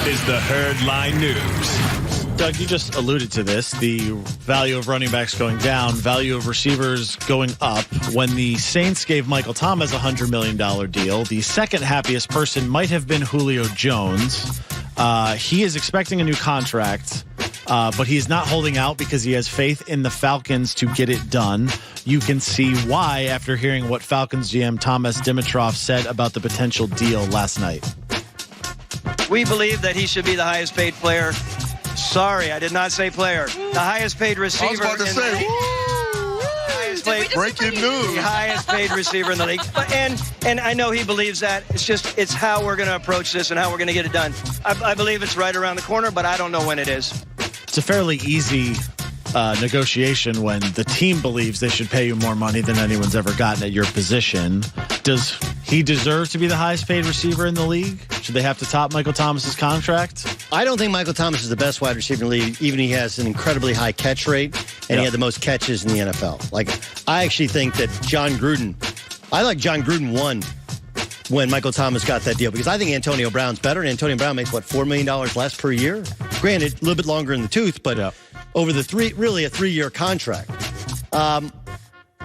is the Herd Line News. Doug, you just alluded to this. The value of running backs going down, value of receivers going up. When the Saints gave Michael Thomas a $100 million deal, the second happiest person might have been Julio Jones. He is expecting a new contract, but he's not holding out because he has faith in the Falcons to get it done. You can see why after hearing what Falcons GM Thomas Dimitroff said about the potential deal last night. We believe that he should be the highest paid player. Sorry, I did not say player. The highest paid receiver. I was about to say, breaking news. The highest paid receiver in the league. And I know he believes that. It's how we're going to approach this and how we're going to get it done. I believe it's right around the corner, but I don't know when it is. It's a fairly easy negotiation when the team believes they should pay you more money than anyone's ever gotten at your position. Does he deserve to be the highest paid receiver in the league? Should they have to top Michael Thomas's contract? I don't think Michael Thomas is the best wide receiver in the league, even he has an incredibly high catch rate, and he had the most catches in the NFL. Like, I actually think that John Gruden won when Michael Thomas got that deal, because I think Antonio Brown's better, and Antonio Brown makes, $4 million less per year? Granted, a little bit longer in the tooth, but over the a 3-year contract.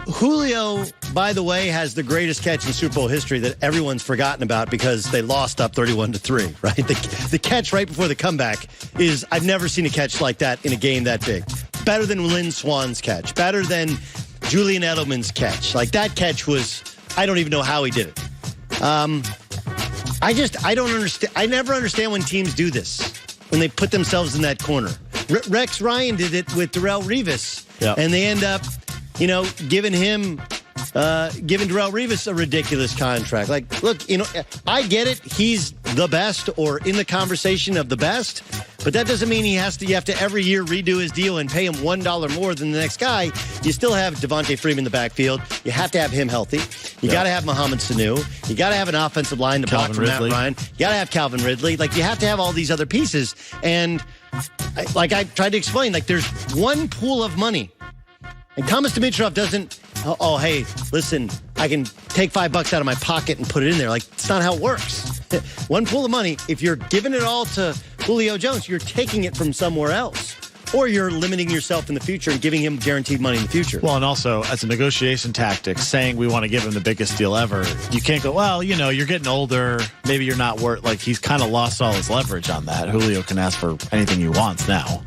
Julio, by the way, has the greatest catch in Super Bowl history that everyone's forgotten about because they lost up 31-3, right? The catch right before the comeback is, I've never seen a catch like that in a game that big. Better than Lynn Swann's catch. Better than Julian Edelman's catch. Like, that catch was, I don't even know how he did it. I don't understand. I never understand when teams do this, when they put themselves in that corner. Rex Ryan did it with Darrelle Revis, and they end up, giving Darrelle Revis a ridiculous contract. Like, look, I get it. He's the best or in the conversation of the best, but that doesn't mean you have to every year redo his deal and pay him $1 more than the next guy. You still have Devontae Freeman in the backfield. You have to have him healthy. You got to have Mohamed Sanu. You got to have an offensive line to block from Matt Ryan. You got to have Calvin Ridley. Like, you have to have all these other pieces. And like I tried to explain, like, there's one pool of money. And Thomas Dimitroff doesn't, hey, listen, I can take $5 out of my pocket and put it in there. Like, it's not how it works. One pool of money, if you're giving it all to Julio Jones, you're taking it from somewhere else. Or you're limiting yourself in the future and giving him guaranteed money in the future. Well, and also, as a negotiation tactic, saying we want to give him the biggest deal ever, you can't go, well, you're getting older. Maybe you're not worth, like, he's kind of lost all his leverage on that. Julio can ask for anything he wants now.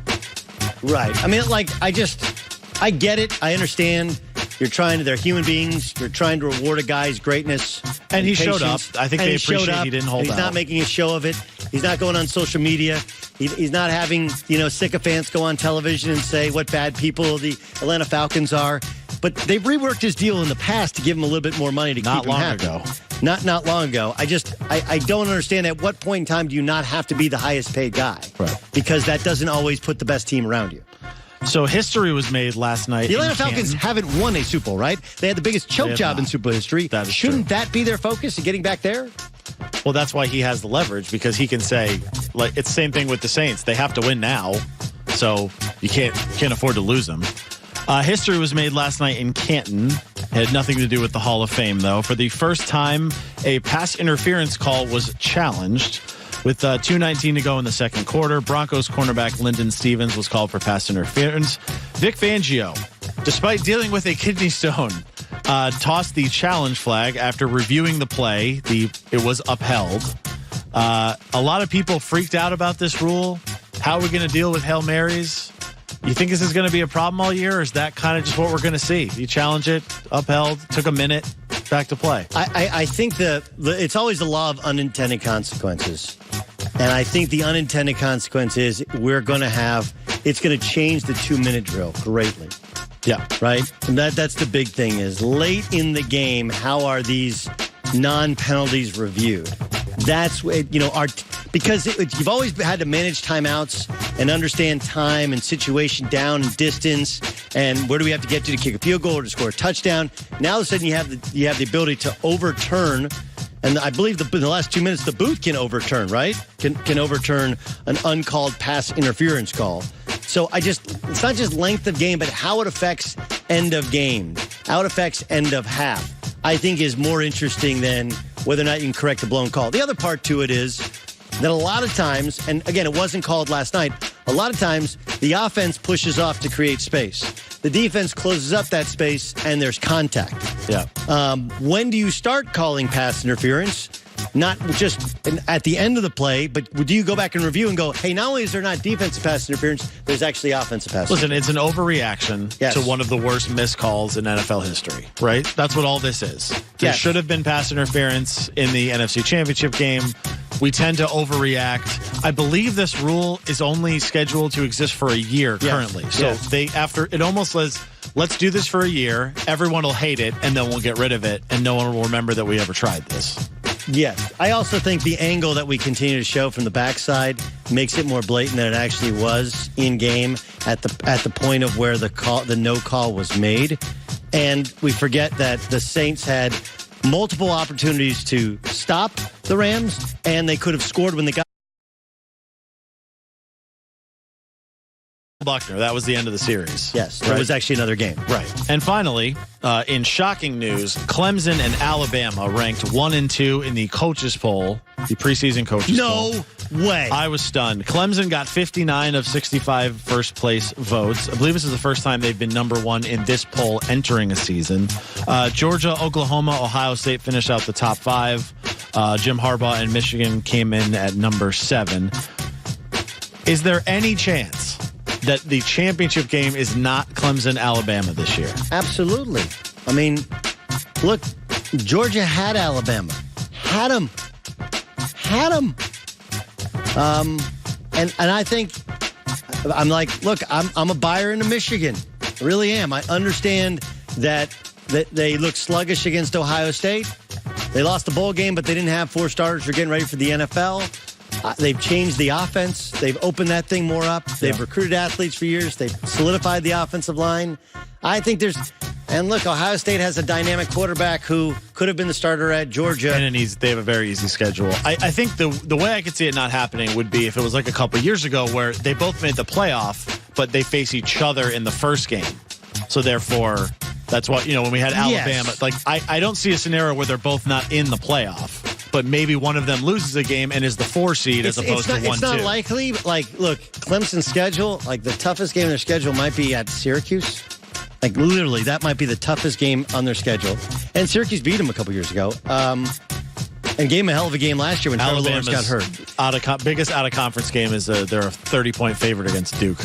Right. I mean, like, I get it. I understand. They're human beings. You're trying to reward a guy's greatness. And he showed up. I think they appreciate he didn't hold out. He's not making a show of it. He's not going on social media. He's not having, sycophants go on television and say what bad people the Atlanta Falcons are. But they've reworked his deal in the past to give him a little bit more money to keep him happy. Not long ago. I don't understand at what point in time do you not have to be the highest paid guy? Right. Because that doesn't always put the best team around you. So history was made last night. The Atlanta Falcons haven't won a Super Bowl, right? They had the biggest choke job in Super Bowl history. Shouldn't that be their focus, getting back there? Well, that's why he has the leverage, because he can say, like, it's the same thing with the Saints. They have to win now, so you can't afford to lose them. History was made last night in Canton. It had nothing to do with the Hall of Fame, though. For the first time, a pass interference call was challenged. With 2:19 to go in the second quarter, Broncos cornerback Lyndon Stevens was called for pass interference. Vic Fangio, despite dealing with a kidney stone, tossed the challenge flag after reviewing the play. It was upheld. A lot of people freaked out about this rule. How are we going to deal with Hail Marys? You think this is going to be a problem all year, or is that kind of just what we're going to see? You challenge it, upheld, took a minute, back to play. I think it's always the law of unintended consequences. And I think the unintended consequence is it's going to change the 2-minute drill greatly. Yeah. Right? And that's the big thing is late in the game, how are these non-penalties reviewed? That's because you've always had to manage timeouts and understand time and situation down and distance and where do we have to get to kick a field goal or to score a touchdown. Now all of a sudden you have the ability to overturn, and I believe in the last 2 minutes the booth can overturn, right? Can overturn an uncalled pass interference call. So it's not just length of game, but how it affects end of game, how it affects end of half, I think is more interesting than whether or not you can correct a blown call. The other part to it is that a lot of times, and again, it wasn't called last night, a lot of times the offense pushes off to create space. The defense closes up that space, and there's contact. Yeah. When do you start calling pass interference? Not just at the end of the play, but do you go back and review and go, hey, not only is there not defensive pass interference, there's actually offensive pass interference. Listen, it's an overreaction to one of the worst missed calls in NFL history, right? That's what all this is. There should have been pass interference in the NFC Championship game. We tend to overreact. I believe this rule is only scheduled to exist for a year currently. So it almost says, let's do this for a year. Everyone will hate it, and then we'll get rid of it, and no one will remember that we ever tried this. Yes. I also think the angle that we continue to show from the backside makes it more blatant than it actually was in game at the point of where the no call was made. And we forget that the Saints had multiple opportunities to stop the Rams, and they could have scored when they got Buckner. That was the end of the series. Yes, there was actually another game. Right. And finally, in shocking news, Clemson and Alabama ranked 1 and 2 in the coaches poll, the preseason coaches poll. No way. I was stunned. Clemson got 59 of 65 first place votes. I believe this is the first time they've been number 1 in this poll entering a season. Georgia, Oklahoma, Ohio State finished out the top 5. Jim Harbaugh and Michigan came in at number 7. Is there any chance that the championship game is not Clemson-Alabama this year? Absolutely. I mean, look, Georgia had Alabama. Had them. And I think, I'm like, look, I'm a buyer into Michigan. I really am. I understand that they look sluggish against Ohio State. They lost the bowl game, but they didn't have 4 starters for getting ready for the NFL. They've changed the offense. They've opened that thing more up. They've recruited athletes for years. They've solidified the offensive line. I think and look, Ohio State has a dynamic quarterback who could have been the starter at Georgia. And they have a very easy schedule. I think the way I could see it not happening would be if it was like a couple years ago where they both made the playoff, but they face each other in the first game. So therefore, that's what, when we had Alabama, I don't see a scenario where they're both not in the playoff. But maybe one of them loses a game and is the 4 seed as opposed to 1-2. It's not likely. Look, Clemson's schedule, the toughest game in their schedule might be at Syracuse. Literally, that might be the toughest game on their schedule. And Syracuse beat them a couple years ago. And gave them a hell of a game last year when Trevor Lawrence got hurt. Biggest out-of-conference game is they're a 30-point favorite against Duke.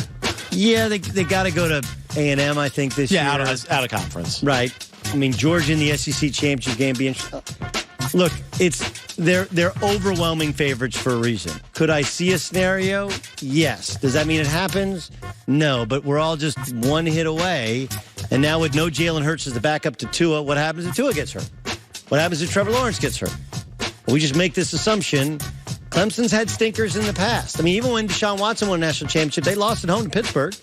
Yeah, they got to go to A&M, I think, this year. Yeah, out of conference. Right. I mean, Georgia in the SEC championship game be interesting. Look, they're overwhelming favorites for a reason. Could I see a scenario? Yes. Does that mean it happens? No, but we're all just one hit away. And now with no Jalen Hurts as the backup to Tua, what happens if Tua gets hurt? What happens if Trevor Lawrence gets hurt? We just make this assumption. Clemson's had stinkers in the past. I mean, even when Deshaun Watson won a national championship, they lost at home to Pittsburgh.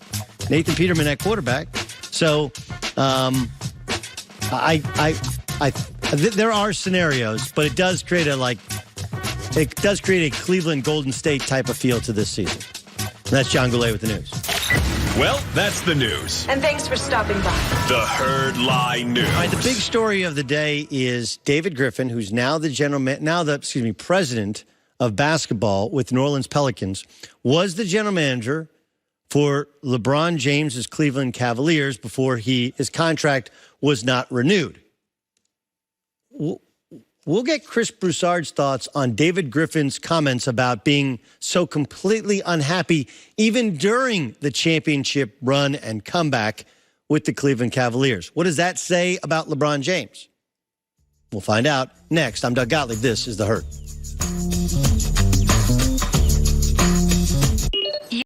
Nathan Peterman at quarterback. So, there are scenarios, but it does create a Cleveland Golden State type of feel to this season. And that's John Goulet with the news. Well, that's the news. And thanks for stopping by. The Herd Lie News. All right, the big story of the day is David Griffin, who's now the president of basketball with New Orleans Pelicans, was the general manager for LeBron James's Cleveland Cavaliers before his contract was not renewed. We'll get Chris Broussard's thoughts on David Griffin's comments about being so completely unhappy even during the championship run and comeback with the Cleveland Cavaliers. What does that say about LeBron James? We'll find out next. I'm Doug Gottlieb. This is The Herd.